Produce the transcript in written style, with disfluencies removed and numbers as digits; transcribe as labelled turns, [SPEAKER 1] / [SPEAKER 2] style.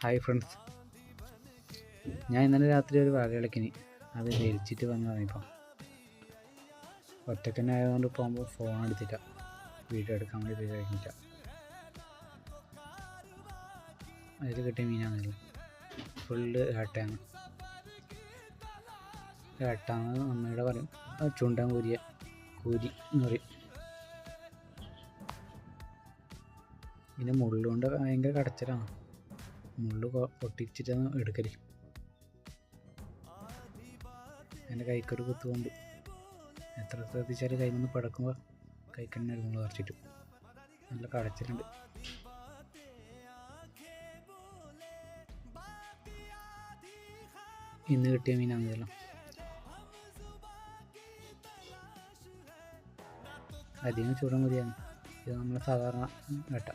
[SPEAKER 1] Hi friends, ഞാൻ ഇന്നലെ രാത്രി ഒരു വാഴയിളക്കിനി അത് വലിച്ചിട്ട് വന്നതാണ്. ഇപ്പം ഒറ്റക്കന്നെ ആയതുകൊണ്ട് പോകുമ്പോൾ ഫോൺ എടുത്തില്ല, വീഡിയോ എടുക്കാൻ വേണ്ടി കഴിഞ്ഞില്ല. അതിൽ കിട്ടിയ മീനാണല്ലോ, ഫുള്ള് ഏട്ടയാണ്. ഏട്ടാന്ന് അമ്മയുടെ പറയും, ചുണ്ടാൻ കൂരി എന്ന് പറയും. പിന്നെ മുള്ളുകൊണ്ട് ഭയങ്കര കടച്ചിലാണ്, മുള്ളു പൊട്ടിച്ചിട്ടാണ് എടുക്കല്. എൻ്റെ കൈക്കൊരു കുത്തുകൊണ്ട് എത്ര ശ്രദ്ധിച്ചാൽ കൈ നിന്ന് പടക്കുമ്പോൾ കൈക്കന്നെ മുള്ളു പറിച്ചിട്ടു. നല്ല കടച്ചിലുണ്ട്. ഇന്ന് കിട്ടിയ മീനാണെന്നല്ലോ, അധികം ചൂടാൻ മതിയാണ്. ഇത് നമ്മളെ സാധാരണ വേട്ട.